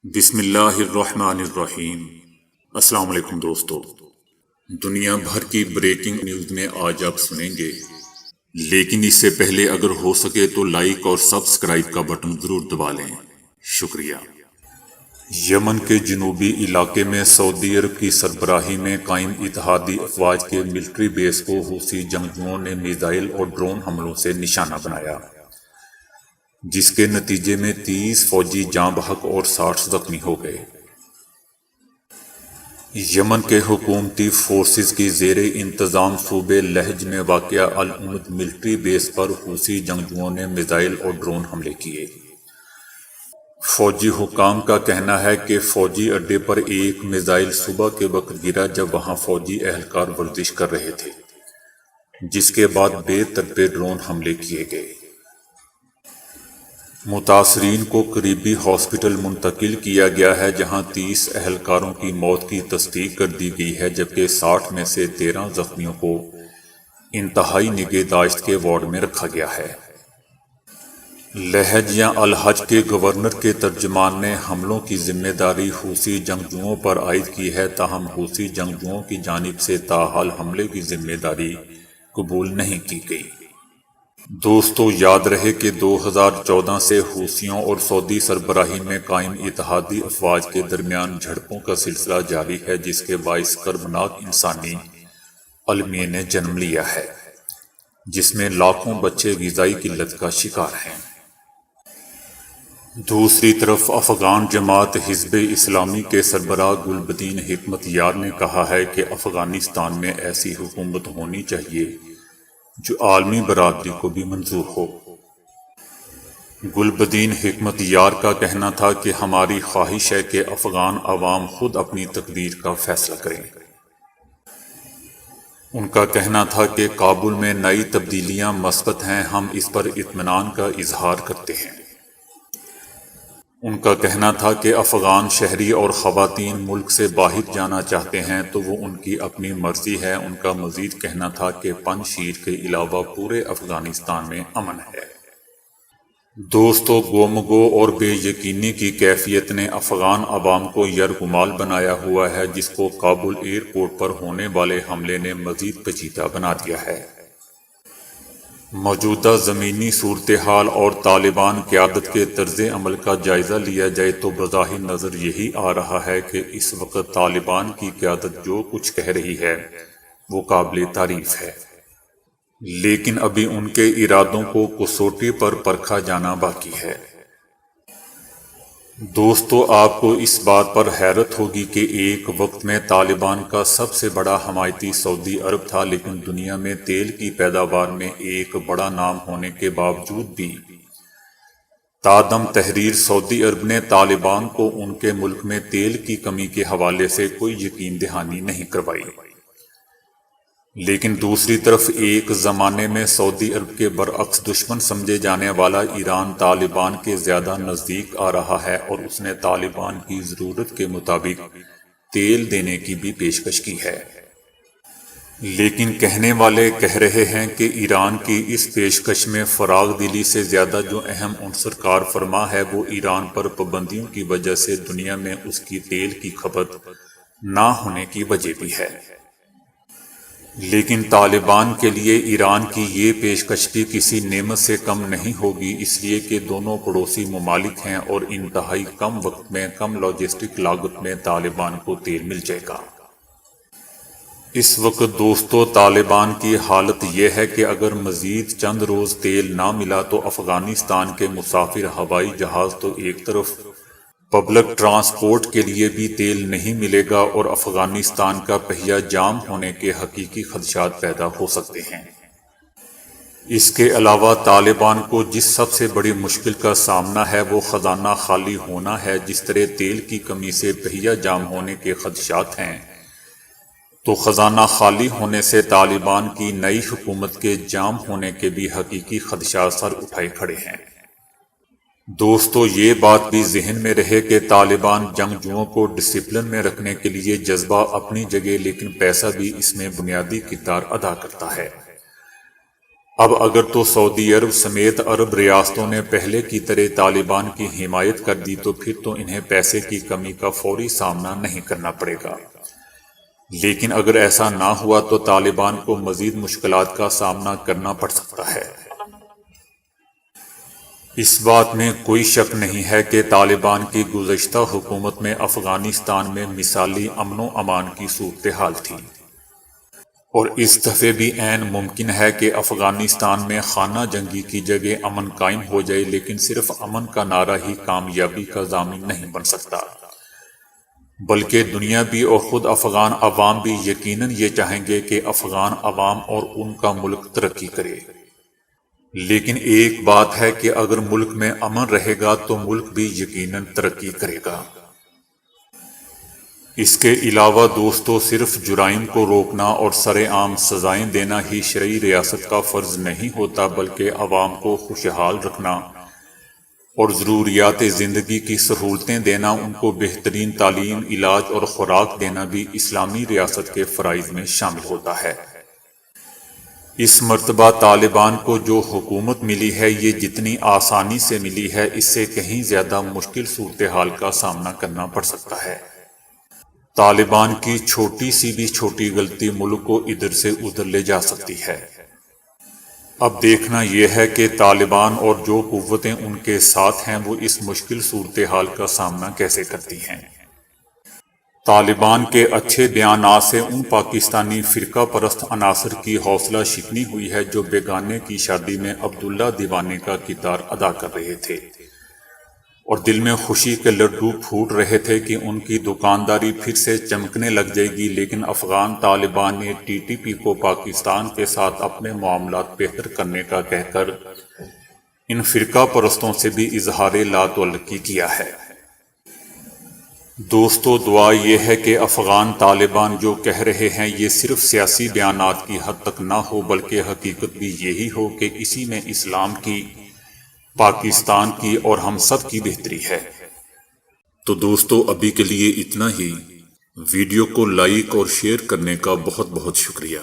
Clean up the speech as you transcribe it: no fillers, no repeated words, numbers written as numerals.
بسم اللہ الرحمن الرحیم۔ السلام علیکم دوستو، دنیا بھر کی بریکنگ نیوز میں آج آپ سنیں گے، لیکن اس سے پہلے اگر ہو سکے تو لائک اور سبسکرائب کا بٹن ضرور دبا لیں، شکریہ۔ یمن کے جنوبی علاقے میں سعودی عرب کی سربراہی میں قائم اتحادی افواج کے ملٹری بیس کو حوثی جنگجوؤں نے میزائل اور ڈرون حملوں سے نشانہ بنایا، جس کے نتیجے میں 30 فوجی جاں بحق اور 60 زخمی ہو گئے۔ یمن کے حکومتی فورسز کی زیر انتظام صوبے لہج میں واقع العمد ملٹری بیس پر حوثی جنگجوؤں نے میزائل اور ڈرون حملے کیے۔ فوجی حکام کا کہنا ہے کہ فوجی اڈے پر ایک میزائل صبح کے وقت گرا جب وہاں فوجی اہلکار ورزش کر رہے تھے، جس کے بعد بے ترتیب ڈرون حملے کیے گئے۔ متاثرین کو قریبی ہاسپٹل منتقل کیا گیا ہے، جہاں 30 اہلکاروں کی موت کی تصدیق کر دی گئی ہے، جبکہ 60 میں سے 13 زخمیوں کو انتہائی نگہداشت کے وارڈ میں رکھا گیا ہے۔ لہج یا الحج کے گورنر کے ترجمان نے حملوں کی ذمہ داری حوثی جنگجوؤں پر عائد کی ہے، تاہم حوثی جنگجوؤں کی جانب سے تاحال حملے کی ذمہ داری قبول نہیں کی گئی۔ دوستو، یاد رہے کہ 2014 سے حوثیوں اور سعودی سربراہی میں قائم اتحادی افواج کے درمیان جھڑپوں کا سلسلہ جاری ہے، جس کے باعث کربناک انسانی المیہ نے جنم لیا ہے، جس میں لاکھوں بچے غذائی قلت کا شکار ہیں۔ دوسری طرف افغان جماعت حزب اسلامی کے سربراہ گلبدین حکمت یار نے کہا ہے کہ افغانستان میں ایسی حکومت ہونی چاہیے جو عالمی برادری کو بھی منظور ہو۔ گلبدین حکمت یار کا کہنا تھا کہ ہماری خواہش ہے کہ افغان عوام خود اپنی تقدیر کا فیصلہ کریں۔ ان کا کہنا تھا کہ کابل میں نئی تبدیلیاں مثبت ہیں، ہم اس پر اطمینان کا اظہار کرتے ہیں۔ ان کا کہنا تھا کہ افغان شہری اور خواتین ملک سے باہر جانا چاہتے ہیں تو وہ ان کی اپنی مرضی ہے۔ ان کا مزید کہنا تھا کہ پنج شیر کے علاوہ پورے افغانستان میں امن ہے۔ دوستو، گومگو اور بے یقینی کی کیفیت نے افغان عوام کو یرغمال بنایا ہوا ہے، جس کو کابل ایئرپورٹ پر ہونے والے حملے نے مزید پیچیدہ بنا دیا ہے۔ موجودہ زمینی صورتحال اور طالبان قیادت کے طرز عمل کا جائزہ لیا جائے تو بظاہر نظر یہی آ رہا ہے کہ اس وقت طالبان کی قیادت جو کچھ کہہ رہی ہے وہ قابل تعریف ہے، لیکن ابھی ان کے ارادوں کو کسوٹی پر پرکھا جانا باقی ہے۔ دوستو، آپ کو اس بات پر حیرت ہوگی کہ ایک وقت میں طالبان کا سب سے بڑا حمایتی سعودی عرب تھا، لیکن دنیا میں تیل کی پیداوار میں ایک بڑا نام ہونے کے باوجود بھی تادم تحریر سعودی عرب نے طالبان کو ان کے ملک میں تیل کی کمی کے حوالے سے کوئی یقین دہانی نہیں کروائی۔ لیکن دوسری طرف ایک زمانے میں سعودی عرب کے برعکس دشمن سمجھے جانے والا ایران طالبان کے زیادہ نزدیک آ رہا ہے، اور اس نے طالبان کی ضرورت کے مطابق تیل دینے کی بھی پیشکش کی ہے۔ لیکن کہنے والے کہہ رہے ہیں کہ ایران کی اس پیشکش میں فراغ دلی سے زیادہ جو اہم عنصر کار فرما ہے وہ ایران پر پابندیوں کی وجہ سے دنیا میں اس کی تیل کی کھپت نہ ہونے کی وجہ بھی ہے۔ لیکن طالبان کے لیے ایران کی یہ پیشکش بھی کسی نعمت سے کم نہیں ہوگی، اس لیے کہ دونوں پڑوسی ممالک ہیں اور انتہائی کم وقت میں کم لاجسٹک لاگت میں طالبان کو تیل مل جائے گا۔ اس وقت دوستو، طالبان کی حالت یہ ہے کہ اگر مزید چند روز تیل نہ ملا تو افغانستان کے مسافر ہوائی جہاز تو ایک طرف، پبلک ٹرانسپورٹ کے لیے بھی تیل نہیں ملے گا اور افغانستان کا پہیہ جام ہونے کے حقیقی خدشات پیدا ہو سکتے ہیں۔ اس کے علاوہ طالبان کو جس سب سے بڑی مشکل کا سامنا ہے وہ خزانہ خالی ہونا ہے۔ جس طرح تیل کی کمی سے پہیہ جام ہونے کے خدشات ہیں، تو خزانہ خالی ہونے سے طالبان کی نئی حکومت کے جام ہونے کے بھی حقیقی خدشات سر اٹھائے کھڑے ہیں۔ دوستو، یہ بات بھی ذہن میں رہے کہ طالبان جنگجوؤں کو ڈسپلن میں رکھنے کے لیے جذبہ اپنی جگہ، لیکن پیسہ بھی اس میں بنیادی کردار ادا کرتا ہے۔ اب اگر تو سعودی عرب سمیت عرب ریاستوں نے پہلے کی طرح طالبان کی حمایت کر دی تو پھر تو انہیں پیسے کی کمی کا فوری سامنا نہیں کرنا پڑے گا، لیکن اگر ایسا نہ ہوا تو طالبان کو مزید مشکلات کا سامنا کرنا پڑ سکتا ہے۔ اس بات میں کوئی شک نہیں ہے کہ طالبان کی گزشتہ حکومت میں افغانستان میں مثالی امن و امان کی صورتحال تھی، اور اس دفعے بھی عین ممکن ہے کہ افغانستان میں خانہ جنگی کی جگہ امن قائم ہو جائے، لیکن صرف امن کا نعرہ ہی کامیابی کا ضامن نہیں بن سکتا، بلکہ دنیا بھی اور خود افغان عوام بھی یقیناً یہ چاہیں گے کہ افغان عوام اور ان کا ملک ترقی کرے۔ لیکن ایک بات ہے کہ اگر ملک میں امن رہے گا تو ملک بھی یقیناً ترقی کرے گا۔ اس کے علاوہ دوستو، صرف جرائم کو روکنا اور سرعام سزائیں دینا ہی شرعی ریاست کا فرض نہیں ہوتا، بلکہ عوام کو خوشحال رکھنا اور ضروریات زندگی کی سہولتیں دینا، ان کو بہترین تعلیم، علاج اور خوراک دینا بھی اسلامی ریاست کے فرائض میں شامل ہوتا ہے۔ اس مرتبہ طالبان کو جو حکومت ملی ہے یہ جتنی آسانی سے ملی ہے، اس سے کہیں زیادہ مشکل صورتحال کا سامنا کرنا پڑ سکتا ہے۔ طالبان کی چھوٹی سی بھی چھوٹی غلطی ملک کو ادھر سے ادھر لے جا سکتی ہے۔ اب دیکھنا یہ ہے کہ طالبان اور جو قوتیں ان کے ساتھ ہیں وہ اس مشکل صورتحال کا سامنا کیسے کرتی ہیں۔ طالبان کے اچھے بیانات سے ان پاکستانی فرقہ پرست عناصر کی حوصلہ شکنی ہوئی ہے جو بیگانے کی شادی میں عبداللہ دیوانے کا کردار ادا کر رہے تھے، اور دل میں خوشی کے لڈو پھوٹ رہے تھے کہ ان کی دکانداری پھر سے چمکنے لگ جائے گی، لیکن افغان طالبان نے ٹی ٹی پی کو پاکستان کے ساتھ اپنے معاملات بہتر کرنے کا کہہ کر ان فرقہ پرستوں سے بھی اظہار لا تعلقی کیا ہے۔ دوستو، دعا یہ ہے کہ افغان طالبان جو کہہ رہے ہیں یہ صرف سیاسی بیانات کی حد تک نہ ہو، بلکہ حقیقت بھی یہی ہو کہ اسی میں اسلام کی، پاکستان کی اور ہم سب کی بہتری ہے۔ تو دوستو، ابھی کے لیے اتنا ہی۔ ویڈیو کو لائک اور شیئر کرنے کا بہت بہت شکریہ۔